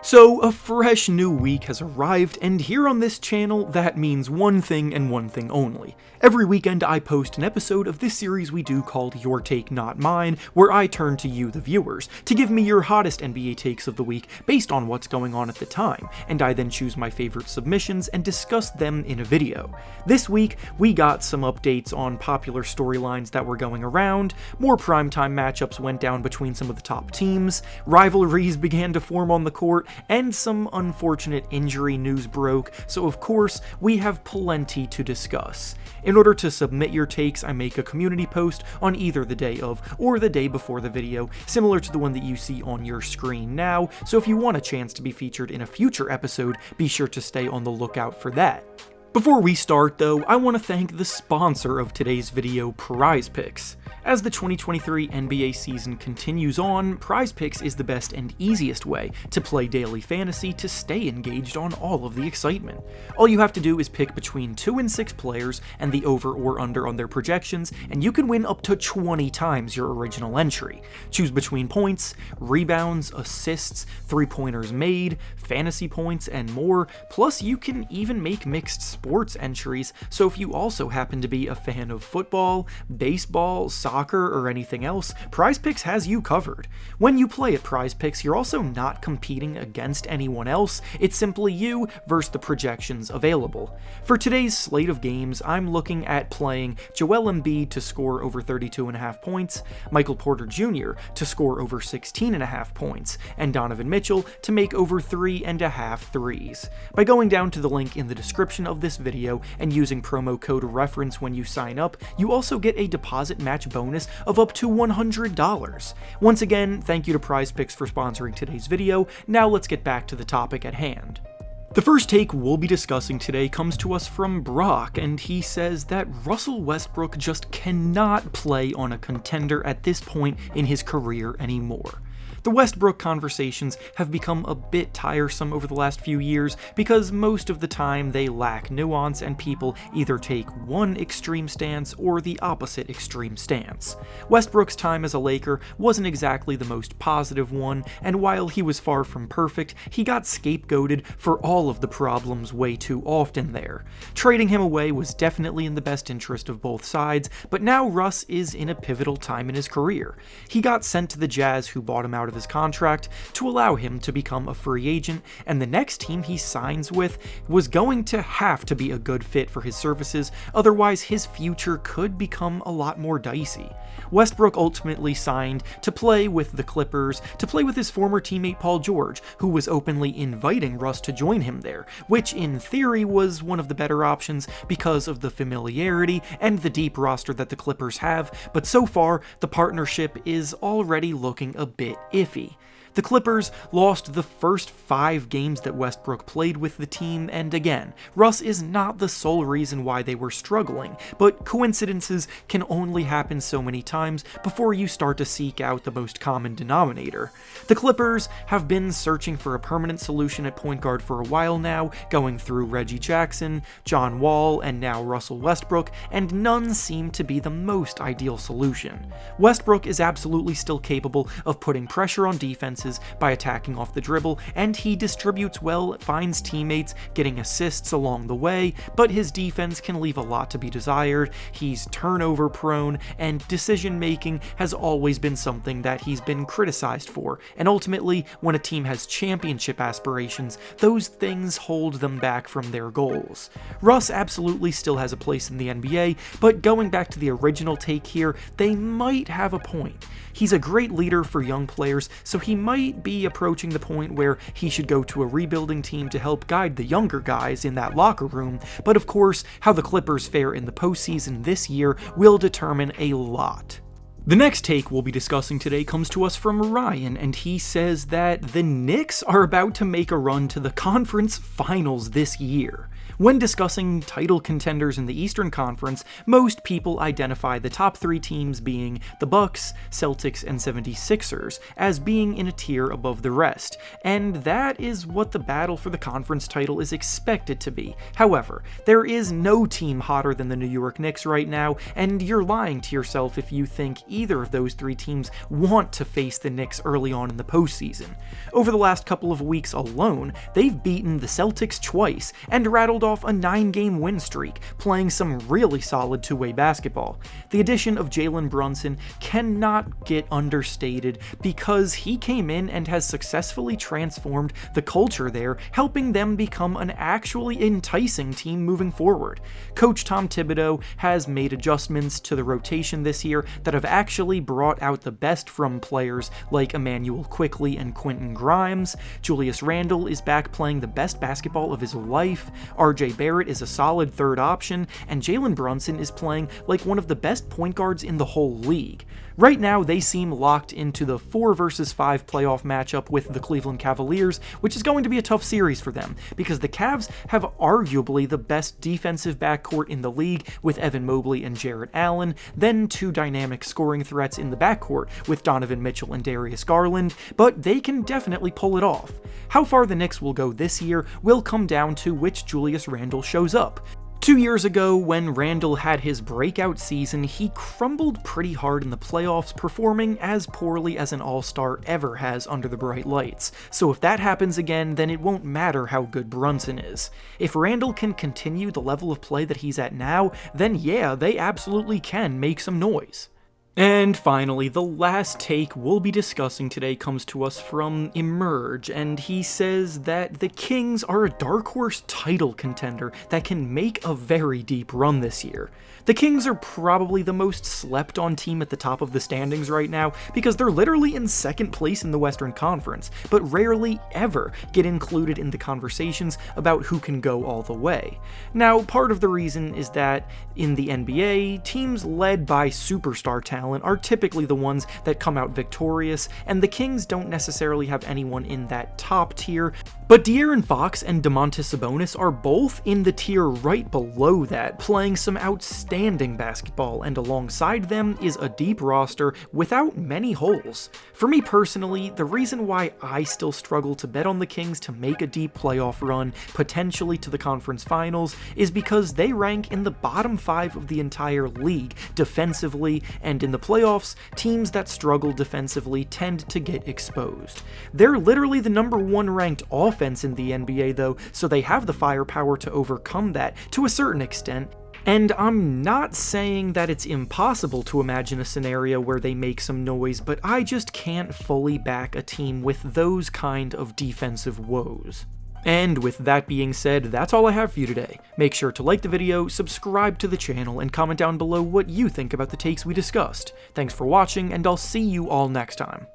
So, a fresh new week has arrived, and here on this channel, that means one thing and one thing only. Every weekend I post an episode of this series we do called Your Take Not Mine, where I turn to you, the viewers, to give me your hottest NBA takes of the week based on what's going on at the time, and I then choose my favorite submissions and discuss them in a video. This week, we got some updates on popular storylines that were going around, more primetime matchups went down between some of the top teams, rivalries began to form on the court, and some unfortunate injury news broke, so of course, we have plenty to discuss. In order to submit your takes, I make a community post on either the day of or the day before the video, similar to the one that you see on your screen now, so if you want a chance to be featured in a future episode, be sure to stay on the lookout for that. Before we start though, I want to thank the sponsor of today's video, PrizePicks. As the 2023 NBA season continues on, PrizePicks is the best and easiest way to play daily fantasy to stay engaged on all of the excitement. All you have to do is pick between 2 and 6 players and the over or under on their projections, and you can win up to 20 times your original entry. Choose between points, rebounds, assists, 3-pointers made, fantasy points, and more, plus you can even make mixed sports entries, so if you also happen to be a fan of football, baseball, soccer, or anything else, PrizePicks has you covered. When you play at PrizePicks, you're also not competing against anyone else, it's simply you versus the projections available. For today's slate of games, I'm looking at playing Joel Embiid to score over 32.5 points, Michael Porter Jr. to score over 16.5 points, and Donovan Mitchell to make over 3.5 threes. By going down to the link in the description of this video and using promo code reference when you sign up, you also get a deposit match bonus of up to $100. Once again, thank you to PrizePicks for sponsoring today's video. Now let's get back to the topic at hand. The first take we'll be discussing today comes to us from Brock, and he says that Russell Westbrook just cannot play on a contender at this point in his career anymore. The Westbrook conversations have become a bit tiresome over the last few years because most of the time they lack nuance and people either take one extreme stance or the opposite extreme stance. Westbrook's time as a Laker wasn't exactly the most positive one, and while he was far from perfect, he got scapegoated for all of the problems way too often there. Trading him away was definitely in the best interest of both sides, but now Russ is in a pivotal time in his career. He got sent to the Jazz, who bought him out of his contract to allow him to become a free agent, and the next team he signs with was going to have to be a good fit for his services, otherwise his future could become a lot more dicey. Westbrook ultimately signed to play with the Clippers, to play with his former teammate Paul George, who was openly inviting Russ to join him there, which in theory was one of the better options because of the familiarity and the deep roster that the Clippers have, but so far the partnership is already looking a bit iffy. The Clippers lost the first 5 games that Westbrook played with the team, and again, Russ is not the sole reason why they were struggling, but coincidences can only happen so many times before you start to seek out the most common denominator. The Clippers have been searching for a permanent solution at point guard for a while now, going through Reggie Jackson, John Wall, and now Russell Westbrook, and none seem to be the most ideal solution. Westbrook is absolutely still capable of putting pressure on defenses by attacking off the dribble, and he distributes well, finds teammates, getting assists along the way, but his defense can leave a lot to be desired. He's turnover prone, and decision making has always been something that he's been criticized for, and ultimately, when a team has championship aspirations, those things hold them back from their goals. Russ absolutely still has a place in the NBA, but going back to the original take here, they might have a point. He's a great leader for young players, so he might be approaching the point where he should go to a rebuilding team to help guide the younger guys in that locker room, but of course, how the Clippers fare in the postseason this year will determine a lot. The next take we'll be discussing today comes to us from Ryan, and he says that the Knicks are about to make a run to the conference finals this year. When discussing title contenders in the Eastern Conference, most people identify the top 3 teams being the Bucks, Celtics, and 76ers as being in a tier above the rest, and that is what the battle for the conference title is expected to be. However, there is no team hotter than the New York Knicks right now, and you're lying to yourself if you think either of those 3 teams want to face the Knicks early on in the postseason. Over the last couple of weeks alone, they've beaten the Celtics twice and rattled off a 9-game win streak, playing some really solid two-way basketball. The addition of Jalen Brunson cannot get understated because he came in and has successfully transformed the culture there, helping them become an actually enticing team moving forward. Coach Tom Thibodeau has made adjustments to the rotation this year that have actually brought out the best from players like Emmanuel Quickley and Quentin Grimes. Julius Randle is back playing the best basketball of his life. RJ Barrett is a solid third option, and Jalen Brunson is playing like one of the best point guards in the whole league. Right now, they seem locked into the 4 versus 5 playoff matchup with the Cleveland Cavaliers, which is going to be a tough series for them, because the Cavs have arguably the best defensive backcourt in the league with Evan Mobley and Jarrett Allen, then 2 dynamic scoring threats in the backcourt with Donovan Mitchell and Darius Garland, but they can definitely pull it off. How far the Knicks will go this year will come down to which Julius Randle shows up. 2 years ago, when Randle had his breakout season, he crumbled pretty hard in the playoffs, performing as poorly as an all-star ever has under the bright lights. So if that happens again, then it won't matter how good Brunson is. If Randle can continue the level of play that he's at now, then yeah, they absolutely can make some noise. And finally, the last take we'll be discussing today comes to us from Emerge, and he says that the Kings are a dark horse title contender that can make a very deep run this year. The Kings are probably the most slept on team at the top of the standings right now because they're literally in second place in the Western Conference, but rarely ever get included in the conversations about who can go all the way. Now, part of the reason is that in the NBA, teams led by superstar talent are typically the ones that come out victorious, and the Kings don't necessarily have anyone in that top tier, but De'Aaron Fox and Domantas Sabonis are both in the tier right below that, playing some outstanding basketball, and alongside them is a deep roster without many holes. For me personally, the reason why I still struggle to bet on the Kings to make a deep playoff run, potentially to the conference finals, is because they rank in the bottom 5 of the entire league defensively, and in the playoffs, teams that struggle defensively tend to get exposed. They're literally the number 1 ranked offense in the NBA though, so they have the firepower to overcome that to a certain extent. And I'm not saying that it's impossible to imagine a scenario where they make some noise, but I just can't fully back a team with those kind of defensive woes. And with that being said, that's all I have for you today. Make sure to like the video, subscribe to the channel, and comment down below what you think about the takes we discussed. Thanks for watching, and I'll see you all next time.